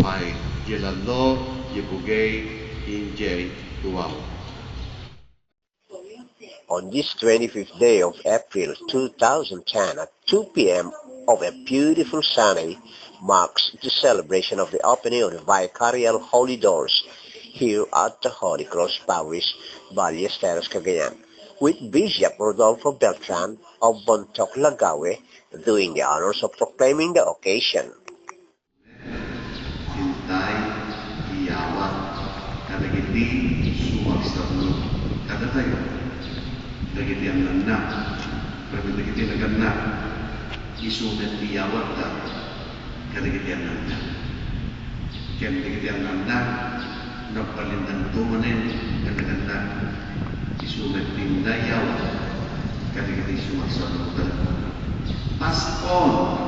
may Jelalo, Yebugay, Injay, Tuwaw. On this 25th day of April 2010 at 2 p.m. of a beautiful Sunday marks the celebration of the opening of the Vicarial Holy Doors here at the Holy Cross Parish, Ballesteros, Cagayan, with Bishop Rodolfo Beltran of Bontoc, Lagawe, doing the honors of proclaiming the occasion. Hintay, iyawat, kadagiti, sumagsablo, kada tayo. Dagiti ang nagna, dagiti nagna, isumet iyawat ta, kadagiti ang nagna. Kaya dagiti ang nagna, nagpalindang tumanin, kadaganda, isumet tindayawat, kadagiti sumagsablo ta. Paskon,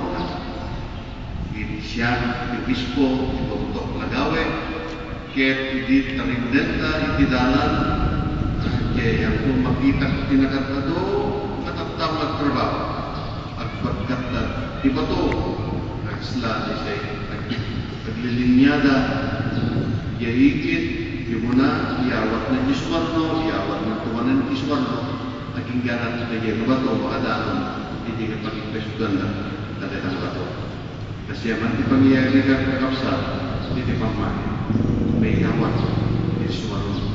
siya, Obispo, Bontoc, Lagawe, kaya hindi tarindenta, itidalan, kaya kung makita tinagagado, natatang magtrabaho, at pagkat na iba to, nagsla siya, naglilinyada, yaikit, yung muna, iyawat na Iswarno, iyawat na tuwanan Iswarno, naging ganan na yung ba to, makadaan, hindi ka pag-impesugan na, natatang ba to. Kasi ang antipamiyari ka kakapsa, hindi pamahal. May awat, may sumarong.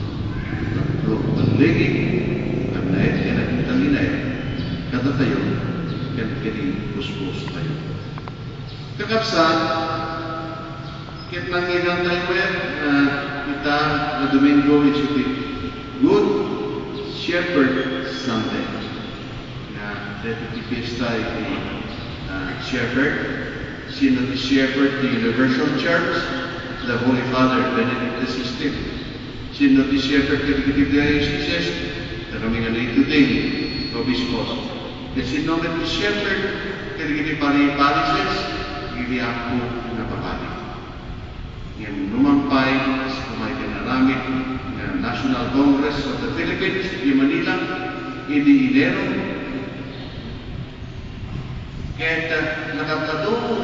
Tatlo, maligig, ang naet, yan ang italinay. Kada tayo, yan kini puspos tayo. Kakapsa, kit nangilang tayo kita na Domingo, it should be Good Shepherd Sunday. Na dito pista yung Shepherd. Sino the Shepherd, the Universal Church, the Holy Father, Benedict XVI. Sino the Shepherd, the Jesus, na kami nga naituting, Obispos. Sino the Shepherd, the Parises, hindi ako napapali. Yan numampay, kumay kinaramit, ng National Congress of the Philippines, di Manila, hindi Enero, kaya nakatadong,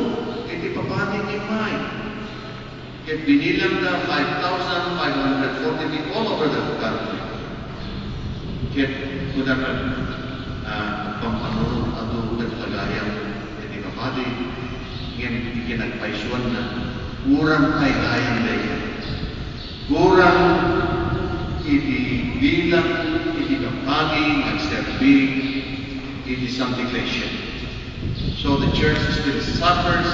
hindi papani ni May. Kaya binilang na 5,540 people all over the country. Kaya kudakan pampanunod ato nagtagayang hindi papani. Ngayon hindi kinagpaisuan na kurang kaya na yan. Kurang bilang, hindi kapagi, nagserbi, hindi sanctification. So the church still suffers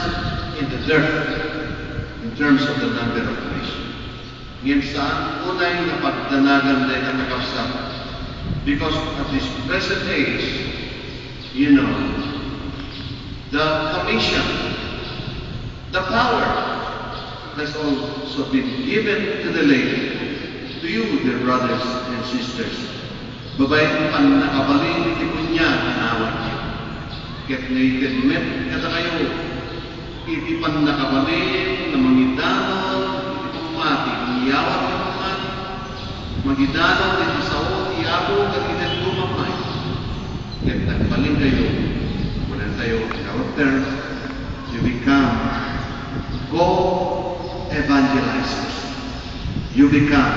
in the dirt in terms of the number of Christians. Ngayon saan unay na pagdanagan din ang nakapsat? Because at this present age, you know, the commission, the power has also been given to the lady, to you, dear brothers and sisters. Babae ang nakabaling ni Kunya, inawat niyo. Get naked met, kata kayo, itipan na kabalin, na mangidanon, itipang mati, iyawat ka naman, magidanon, itisaot, iyabo, kaginan lumamay. Get nagbalin kayo, muna tayo, in our terms, you become co-evangelizers. You become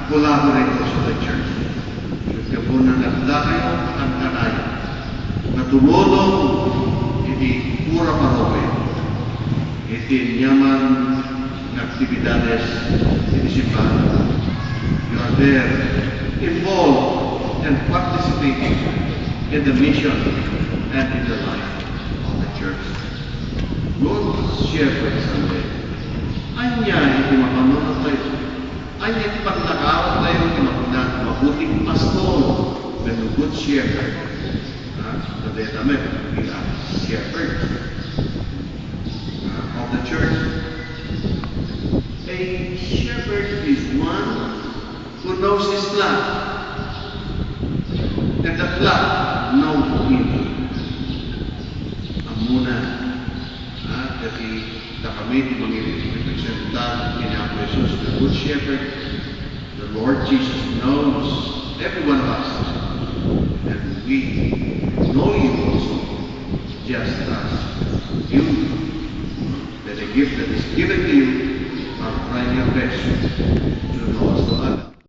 collaborators of the church. Yung kapunan nagda kayo, ang kanayo. Na tumulong iti pura paroke, iti nyaman ng aktibidades iti simbahan. You are there, involved and participating in the mission and in the life of the church. Good Shepherd Sunday. Anya iti mapanunod tayo. Anya iti paglakaw tayo iti mabuting pastor ng Good Shepherd. The shepherd of the church. A shepherd is one who knows his flock, and the flock knows him. Amuna, kasi kami di mag-representa ni Jesus, the Good Shepherd. The Lord Jesus knows every one of us, and we know you also, just as you, that the gift that is given to you best.